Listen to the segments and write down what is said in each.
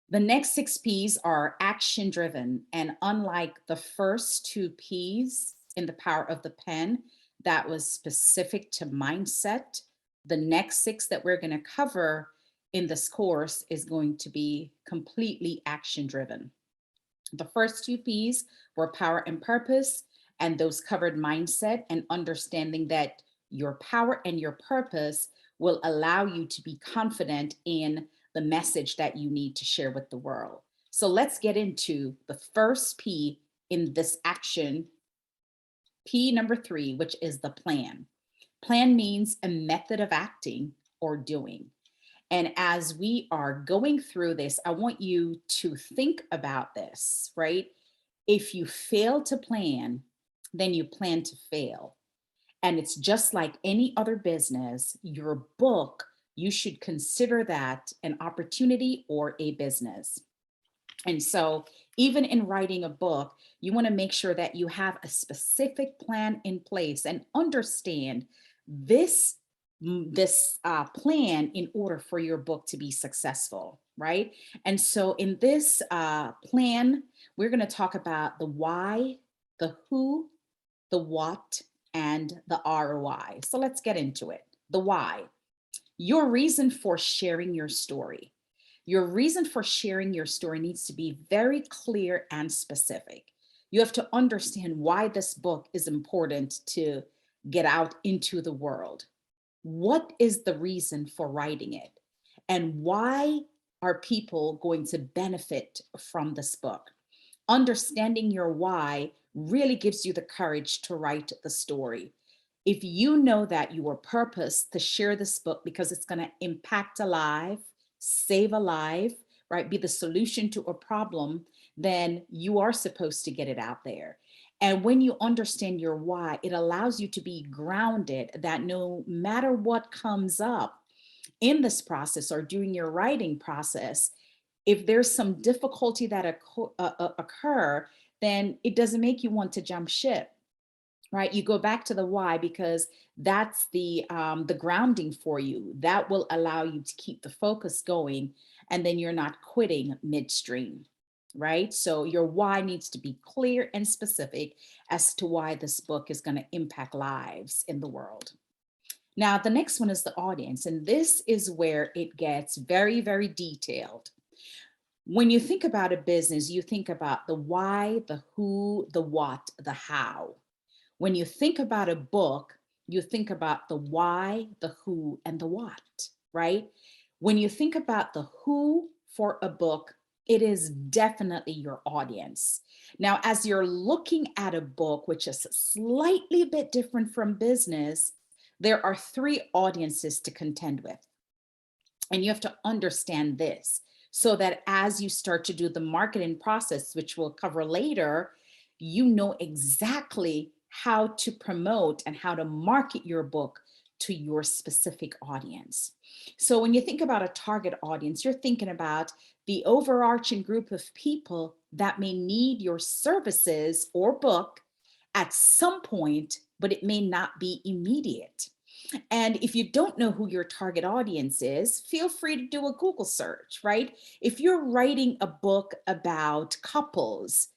The next six P's are action driven. And unlike the first two P's in the power of the pen, that was specific to mindset, the next six that we're going to cover in this course is going to be completely action driven. The first two P's were power and purpose, and those covered mindset and understanding that your power and your purpose will allow you to be confident in the message that you need to share with the world. So let's get into the first P in this action, P number three, which is the plan. Plan means a method of acting or doing. And as we are going through this, I want you to think about this, right? If you fail to plan, then you plan to fail. And it's just like any other business, your book, you should consider that an opportunity or a business. And so, even in writing a book, you want to make sure that you have a specific plan in place and understand this plan in order for your book to be successful, right? And so, in this plan, we're going to talk about the why, the who, the what, and the ROI. So let's get into it. The why, your reason for sharing your story. Your reason for sharing your story needs to be very clear and specific. You have to understand why this book is important to get out into the world. What is the reason for writing it? And why are people going to benefit from this book? Understanding your why really gives you the courage to write the story. If you know that your purpose to share this book because it's going to impact a life, save a life, right, be the solution to a problem, then you are supposed to get it out there. And when you understand your why, it allows you to be grounded that no matter what comes up in this process or during your writing process, if there's some difficulty that occur, then it doesn't make you want to jump ship, right? You go back to the why because that's the grounding for you. That will allow you to keep the focus going, and then you're not quitting midstream, right? So your why needs to be clear and specific as to why this book is going to impact lives in the world. Now, the next one is the audience, and this is where it gets very, very detailed. When you think about a business, you think about the why, the who, the what, the how. When you think about a book, you think about the why, the who, and the what, right? When you think about the who for a book, it is definitely your audience. Now, as you're looking at a book, which is slightly bit different from business, there are three audiences to contend with. And you have to understand this so that as you start to do the marketing process, which we'll cover later, you know exactly how to promote and how to market your book to your specific audience. So when you think about a target audience, you're thinking about the overarching group of people that may need your services or book at some point, but it may not be immediate. And if you don't know who your target audience is, feel free to do a Google search, right? If you're writing a book about couples,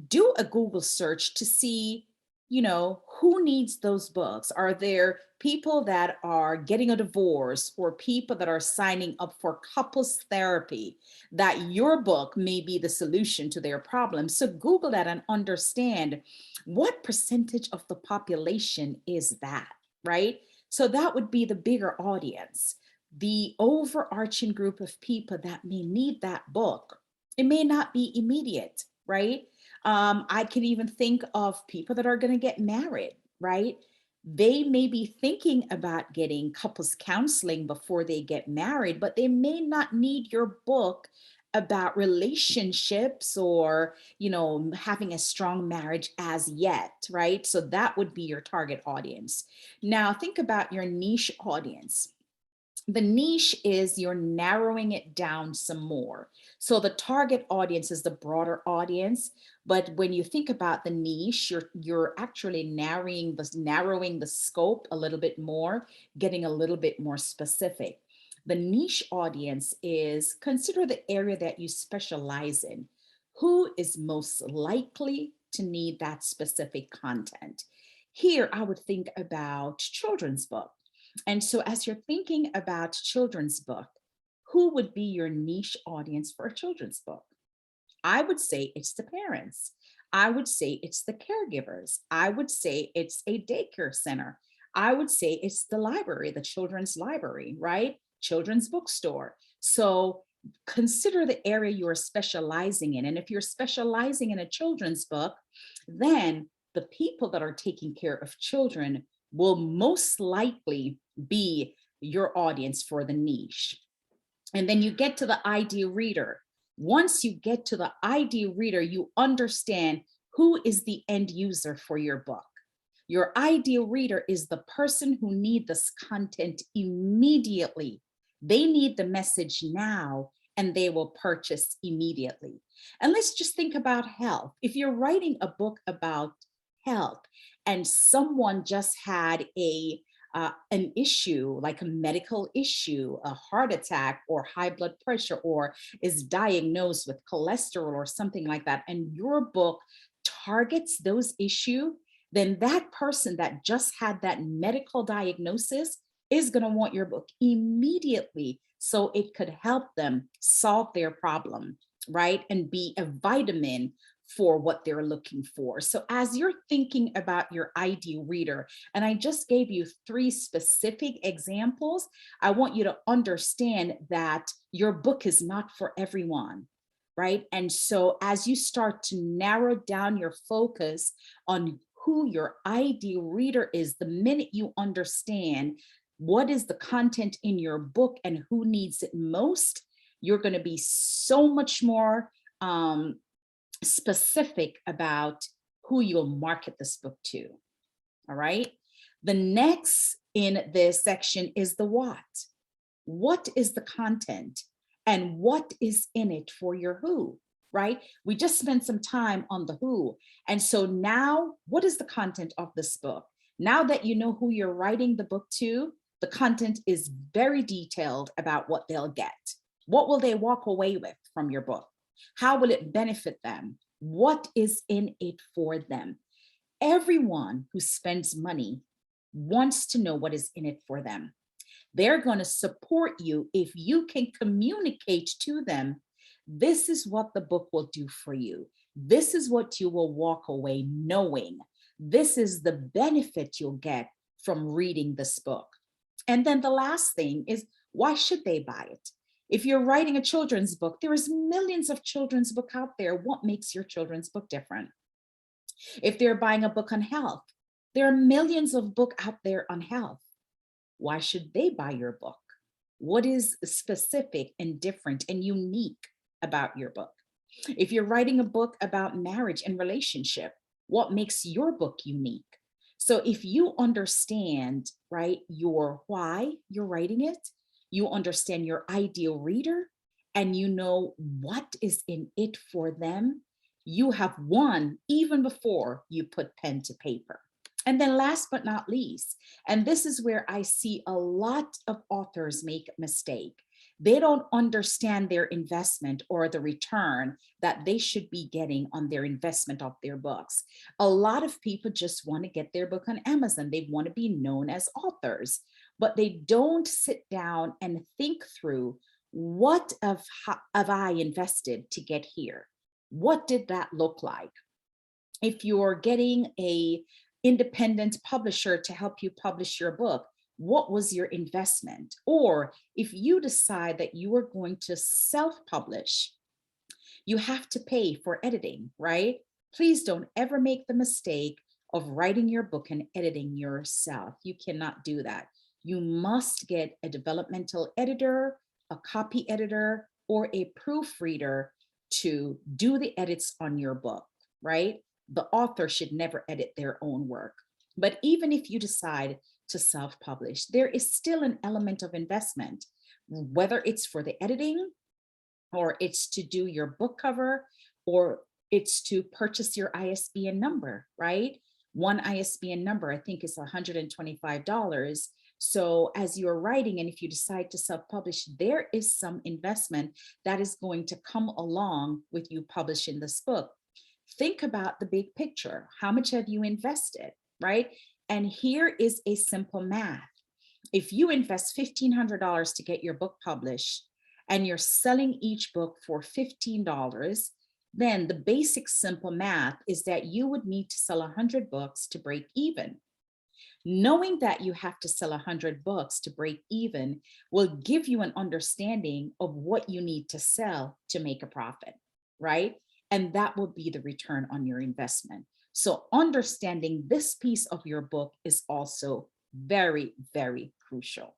do a Google search to see, who needs those books? Are there people that are getting a divorce or people that are signing up for couples therapy that your book may be the solution to their problem? So Google that and understand what percentage of the population is that, right? So that would be the bigger audience, the overarching group of people that may need that book. It may not be immediate, right? I can even think of people that are going to get married, right? They may be thinking about getting couples counseling before they get married, but they may not need your book about relationships or, having a strong marriage as yet, right? So that would be your target audience. Now, think about your niche audience. The niche is you're narrowing it down some more. So the target audience is the broader audience, but when you think about the niche, you're actually narrowing the scope a little bit more, getting a little bit more specific. The niche audience is consider the area that you specialize in. Who is most likely to need that specific content? Here, I would think about children's book. And so, as you're thinking about children's book, who would be your niche audience for a children's book? I would say it's the parents. I would say it's the caregivers. I would say it's a daycare center. I would say it's the library, the children's library, right? Children's bookstore. So consider the area you're specializing in. And if you're specializing in a children's book, then the people that are taking care of children will most likely be your audience for the niche. And then you get to the ideal reader. Once you get to the ideal reader, you understand who is the end user for your book. Your ideal reader is the person who needs this content immediately. They need the message now and they will purchase immediately. And let's just think about health. If you're writing a book about health and someone just had an issue, like a medical issue, a heart attack or high blood pressure, or is diagnosed with cholesterol or something like that, and your book targets those issues, then that person that just had that medical diagnosis is going to want your book immediately so it could help them solve their problem, right? And be a vitamin for what they're looking for. So as you're thinking about your ideal reader, and I just gave you 3 specific examples, I want you to understand that your book is not for everyone, right? And so as you start to narrow down your focus on who your ideal reader is, the minute you understand what is the content in your book and who needs it most, you're going to be so much more specific about who you'll market this book to. All right. The next in this section is the what. What is the content and what is in it for your who, right? We just spent some time on the who. And so now, what is the content of this book? Now that you know who you're writing the book to, the content is very detailed about what they'll get. What will they walk away with from your book? How will it benefit them? What is in it for them? Everyone who spends money wants to know what is in it for them. They're going to support you if you can communicate to them, this is what the book will do for you. This is what you will walk away knowing. This is the benefit you'll get from reading this book. And then the last thing is, why should they buy it? If you're writing a children's book, there is millions of children's book out there. What makes your children's book different? If they're buying a book on health, there are millions of books out there on health. Why should they buy your book? What is specific and different and unique about your book? If you're writing a book about marriage and relationship, what makes your book unique? So if you understand, right, your why you're writing it, you understand your ideal reader, and you know what is in it for them, you have won even before you put pen to paper. And then last but not least, and this is where I see a lot of authors make a mistake. They don't understand their investment or the return that they should be getting on their investment of their books. A lot of people just want to get their book on Amazon. They want to be known as authors, but they don't sit down and think through, what have I invested to get here? What did that look like? If you're getting a independent publisher to help you publish your book, what was your investment? Or if you decide that you are going to self-publish, you have to pay for editing, right? Please don't ever make the mistake of writing your book and editing yourself. You cannot do that. You must get a developmental editor, a copy editor, or a proofreader to do the edits on your book, right? The author should never edit their own work. But even if you decide to self-publish, there is still an element of investment, whether it's for the editing, or it's to do your book cover, or it's to purchase your ISBN number, right? One ISBN number, I think, is $125. So as you're writing, and if you decide to self-publish, there is some investment that is going to come along with you publishing this book. Think about the big picture. How much have you invested, right? And here is a simple math. If you invest $1,500 to get your book published and you're selling each book for $15, then the basic simple math is that you would need to sell 100 books to break even. Knowing that you have to sell 100 books to break even will give you an understanding of what you need to sell to make a profit, right? And that will be the return on your investment. So understanding this piece of your book is also very, very crucial.